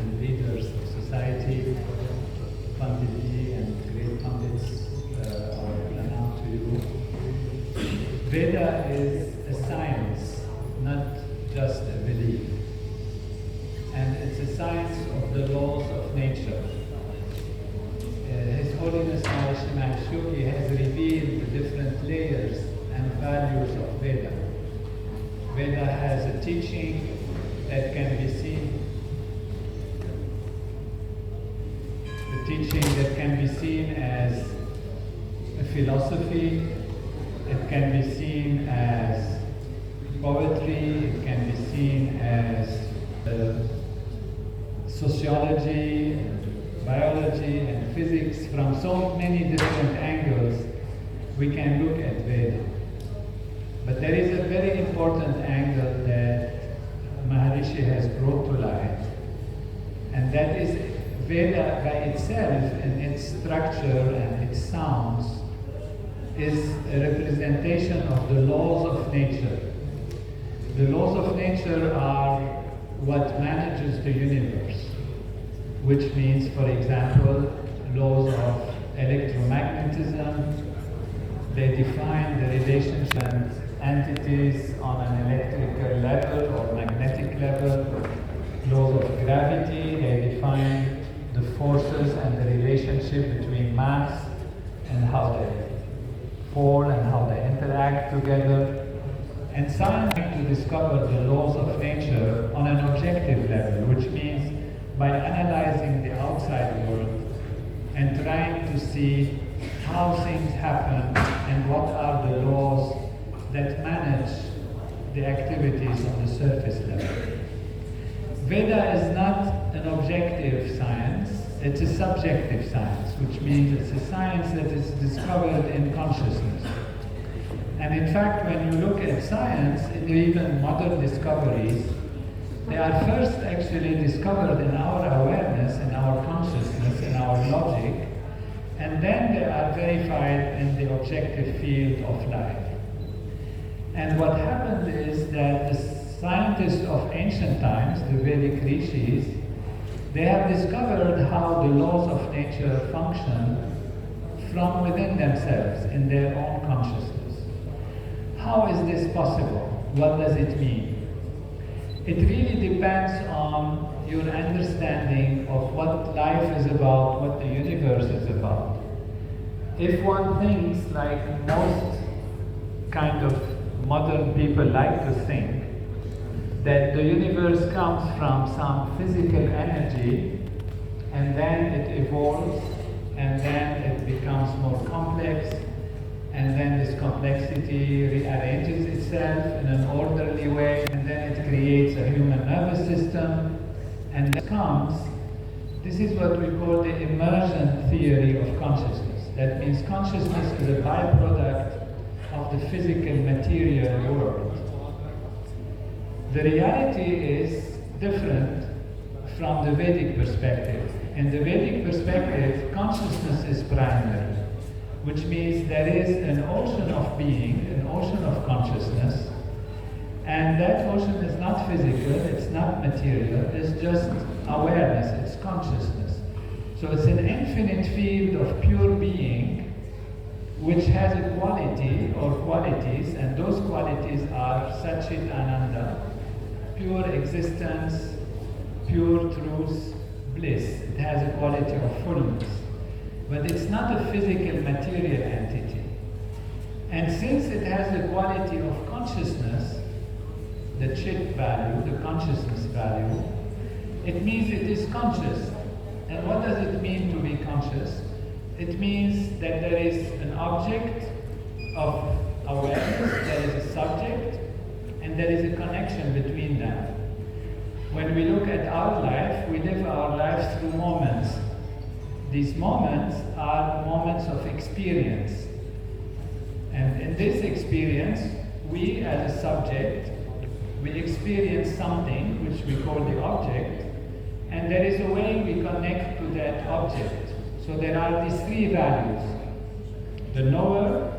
and leaders of society, Panditji and great Pandits are pranam to you. Veda is a science, not just a belief. And it's a science of the laws of nature. His Holiness Maharishi Mahesh Yogi has revealed the different layers and values of Veda. Veda has a teaching that can be seen, as a philosophy, it can be seen as poetry, it can be seen as sociology, biology and physics. From so many different angles we can look at Veda. But there is a very important angle that Maharishi has brought to light, and that is Veda by itself and its structure and its sounds is a representation of the laws of nature. The laws of nature are what manages the universe, which means, for example, laws of electromagnetism. They define the relationship and entities on an electrical level or magnetic level. Laws of gravity, they define the forces and the relationship between mass and how they fall and how they interact together. And science to discover the laws of nature on an objective level, which means by analyzing the outside world and trying to see how things happen and what are the laws that manage the activities on the surface level. Veda is not an objective science, it's a subjective science, which means it's a science that is discovered in consciousness. And in fact, when you look at science, even modern discoveries, they are first actually discovered in our awareness, in our consciousness, in our logic, and then they are verified in the objective field of life. And what happened is that the scientists of ancient times, the Vedic rishis, they have discovered how the laws of nature function from within themselves, in their own consciousness. How is this possible? What does it mean? It really depends on your understanding of what life is about, what the universe is about. If one thinks, like most kind of modern people like to think, that the universe comes from some physical energy and then it evolves and then it becomes more complex, and then this complexity rearranges itself in an orderly way, and then it creates a human nervous system, and this is what we call the immersion theory of consciousness. That means consciousness is a byproduct of the physical material world. The reality is different from the Vedic perspective. In the Vedic perspective, consciousness is primary, which means there is an ocean of being, an ocean of consciousness, and that ocean is not physical, it's not material, it's just awareness, it's consciousness. So it's an infinite field of pure being which has a quality or qualities, and those qualities are Satchit Ananda, pure existence, pure truth, bliss. It has a quality of fullness. But it's not a physical material entity. And since it has the quality of consciousness, the chit value, the consciousness value, it means it is conscious. And what does it mean to be conscious? It means that there is an object of awareness, there is a subject, and there is a connection between them. When we look at our life, we live our lives through moments. These moments are moments of experience. And in this experience, we as a subject, we experience something which we call the object, and there is a way we connect to that object. So there are these three values: the knower,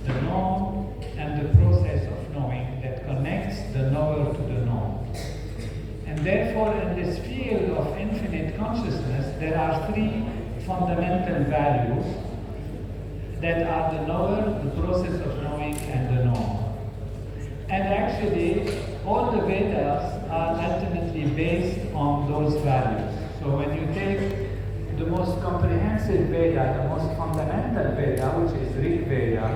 the known, and the process of knowing that connects the knower to the known. And therefore, in this field of infinite consciousness, there are three fundamental values that are the knower, the process of knowing, and the known. And actually, all the Vedas are ultimately based on those values. So when you take the most comprehensive Veda, the most fundamental Veda, which is Rig Veda,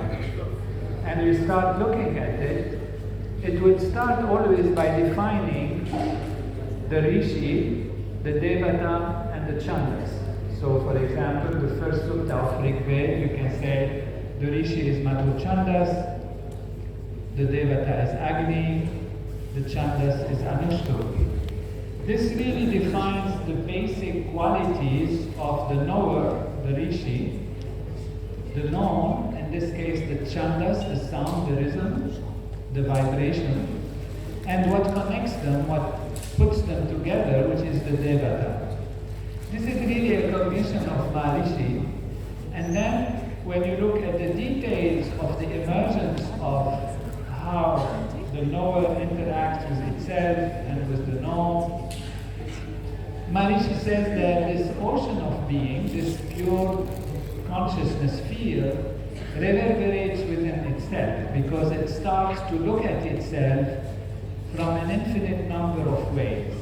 and you start looking at it, it will start always by defining the Rishi, the Devata, and the Chandas. So for example, the first sutta of Rig Veda, you can say the Rishi is Madhu Chandas, the Devata is Agni, the Chandas is Anushtup. This really defines the basic qualities of the knower, the Rishi, the known, in this case the Chandas, the sound, the rhythm, the vibration, and what connects them, what puts them together, which is the Devata. This is really a cognition of Maharishi. And then when you look at the details of the emergence of how the knower interacts with itself and with the known, Maharishi says that this ocean of being, this pure consciousness field, reverberates within itself because it starts to look at itself from an infinite number of ways.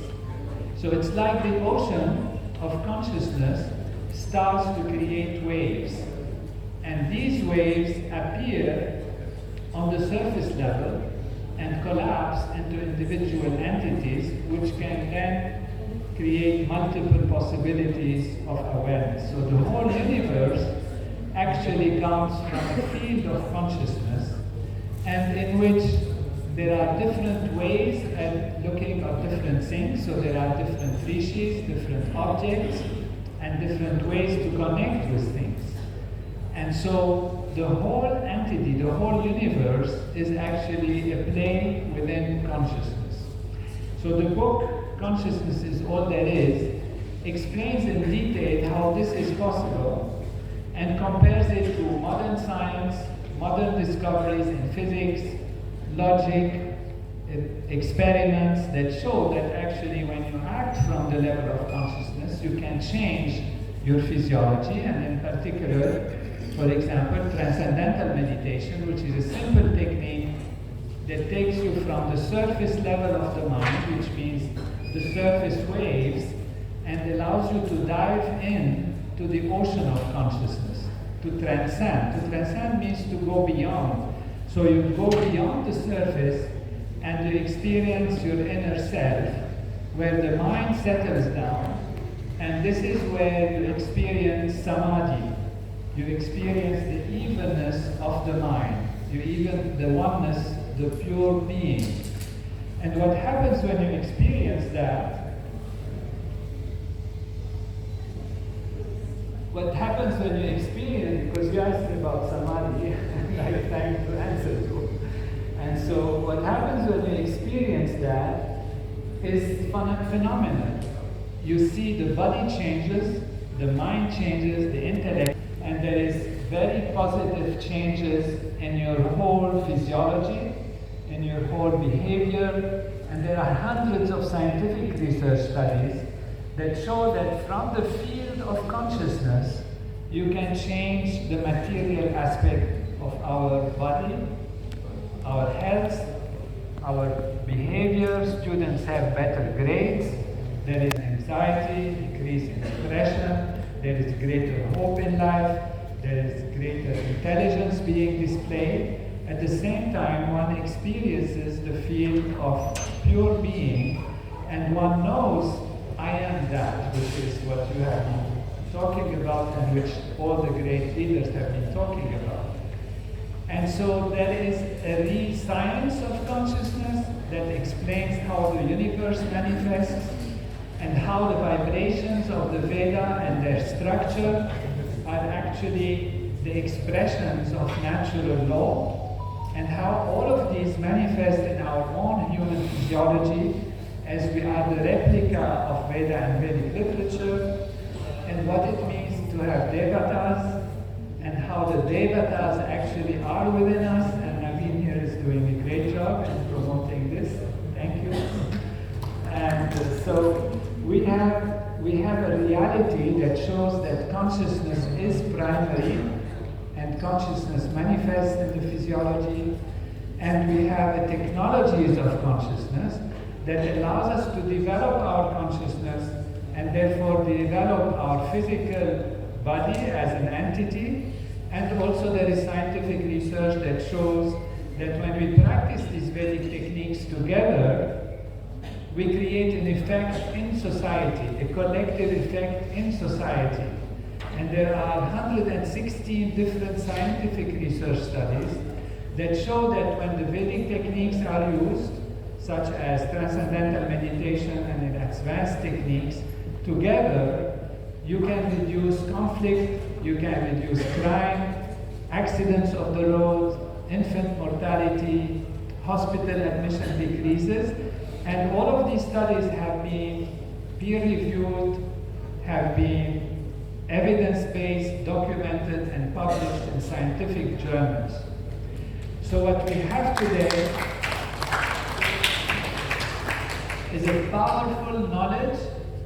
So it's like the ocean of consciousness starts to create waves. And these waves appear on the surface level and collapse into individual entities, which can then create multiple possibilities of awareness. So the whole universe actually comes from a field of consciousness, and in which there are different ways at looking at different things. So there are different rishis, different objects, and different ways to connect with things. And so the whole entity, the whole universe is actually a plane within consciousness. So the book, Consciousness is All There Is, explains in detail how this is possible and compares it to modern science, modern discoveries in physics, logic, experiments that show that actually when you act from the level of consciousness, you can change your physiology, and in particular, for example, transcendental meditation, which is a simple technique that takes you from the surface level of the mind, which means the surface waves, and allows you to dive in to the ocean of consciousness, to transcend. To transcend means to go beyond. So you go beyond the surface and you experience your inner self, where the mind settles down, and this is where you experience samadhi. You experience the evenness of the mind, the oneness, the pure being. And what happens when you experience that, because you asked me about samadhi, and I have time to answer to. And so what happens when you experience that is phenomenal. You see the body changes, the mind changes, the intellect, and there is very positive changes in your whole physiology, in your whole behavior, and there are hundreds of scientific research studies that show that from the field of consciousness, you can change the material aspect of our body, our health, our behavior. Students have better grades, there is anxiety, decrease in depression, there is greater hope in life, there is greater intelligence being displayed. At the same time, one experiences the field of pure being, and one knows, I am that, which is what you have been talking about and which all the great leaders have been talking about. And so there is a real science of consciousness that explains how the universe manifests and how the vibrations of the Veda and their structure are actually the expressions of natural law, and how all of these manifest in our own human physiology as we are the replica of Veda and Vedic literature, and what it means to have devatas, and how the devatas actually are within us. And Naveen here is doing a great job in promoting this. Thank you. And that consciousness is primary and consciousness manifests in the physiology, and we have the technologies of consciousness that allows us to develop our consciousness and therefore develop our physical body as an entity. And also there is scientific research that shows that when we practice these Vedic techniques together, we create an effect in society, a collective effect in society. And there are 116 different scientific research studies that show that when the Vedic techniques are used, such as transcendental meditation and advanced techniques, together, you can reduce conflict, you can reduce crime, accidents of the road, infant mortality, hospital admission decreases, and all of these studies have been peer-reviewed, have been evidence-based, documented, and published in scientific journals. So what we have today is a powerful knowledge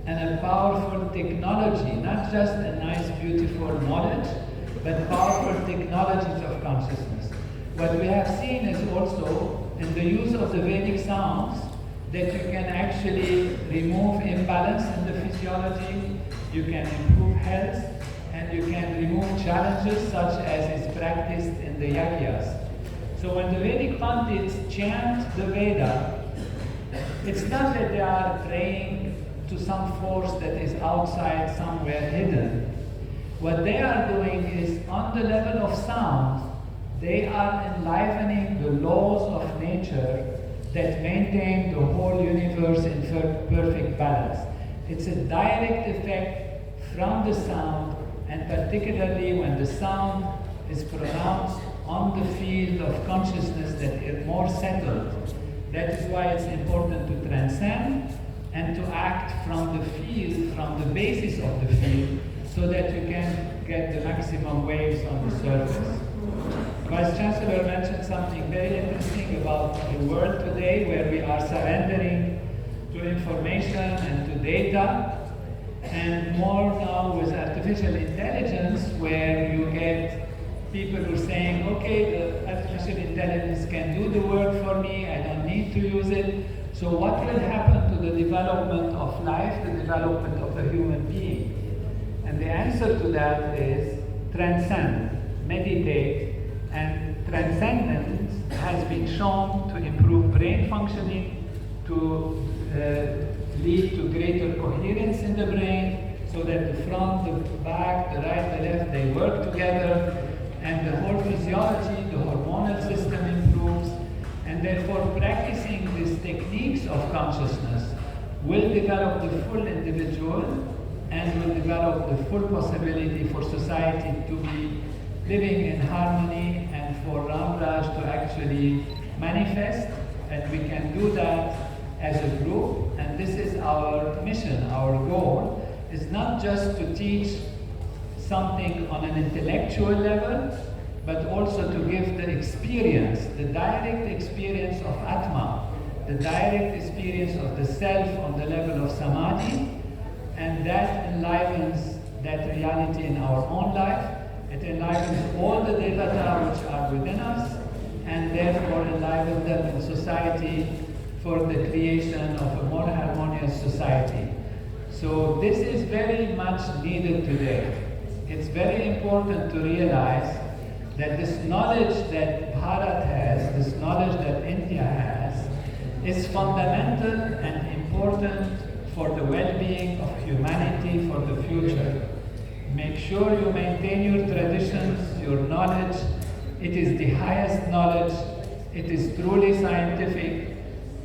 and a powerful technology, not just a nice, beautiful knowledge, but powerful technologies of consciousness. What we have seen is also in the use of the Vedic sounds that you can actually remove imbalance in the physiology, you can improve health, and you can remove challenges such as is practiced in the yagyas. So when the Vedic Pandits chant the Veda, it's not that they are praying to some force that is outside, somewhere hidden. What they are doing is, on the level of sound, they are enlivening the laws of nature that maintain the whole universe in perfect balance. It's a direct effect from the sound, and particularly when the sound is pronounced on the field of consciousness that is more settled. That is why it's important to transcend and to act from the field, from the basis of the field, so that you can get the maximum waves on the surface. Vice Chancellor mentioned something very interesting about the world today, where we are surrendering to information and to data, and more now with artificial intelligence, where you get people who are saying, okay, the artificial intelligence can do the work for me, I don't need to use it. So what will happen to the development of life, the development of the human being? And the answer to that is transcend, meditate, and transcendence has been shown to improve brain functioning, to lead to greater coherence in the brain, so that the front, the back, the right, the left, they work together, and the whole physiology, the hormonal system improves, and therefore practicing these techniques of consciousness will develop the full individual and will develop the full possibility for society to be living in harmony and for Ramraj to actually manifest, and we can do that as a group. And this is our mission, our goal is not just to teach something on an intellectual level, but also to give the experience, the direct experience of Atma, the direct experience of the self on the level of Samadhi, and that enlivens that reality in our own life. It enlivens all the devata which are within us, and therefore enlivens them in society for the creation of a more harmonious society. So this is very much needed today. It's very important to realize that this knowledge that Bharat has, this knowledge that India has, is fundamental and important for the well-being of humanity for the future. Make sure you maintain your traditions, your knowledge. It is the highest knowledge. It is truly scientific.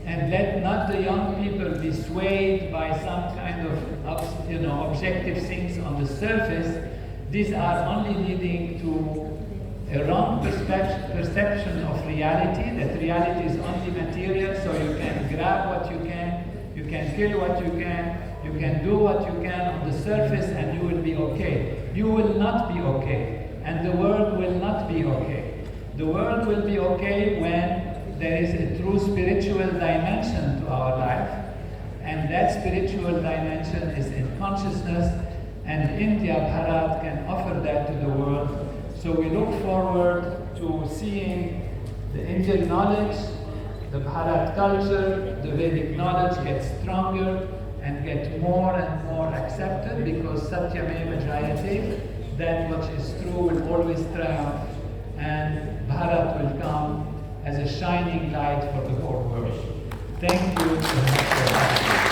And let not the young people be swayed by some kind of objective things on the surface. These are only leading to a wrong perception of reality, that reality is only material, so you can grab what you can kill what you can do what you can on the surface, and you will be okay. You will not be okay, and the world will not be okay. The world will be okay when there is a true spiritual dimension to our life, and that spiritual dimension is in consciousness, and India, Bharat, can offer that to the world. So we look forward to seeing the Indian knowledge, the Bharat culture, the Vedic knowledge get stronger and get more and more accepted, because Satyameva Jayate, that which is true will always triumph, and Bharat will come as a shining light for the whole world. Thank you.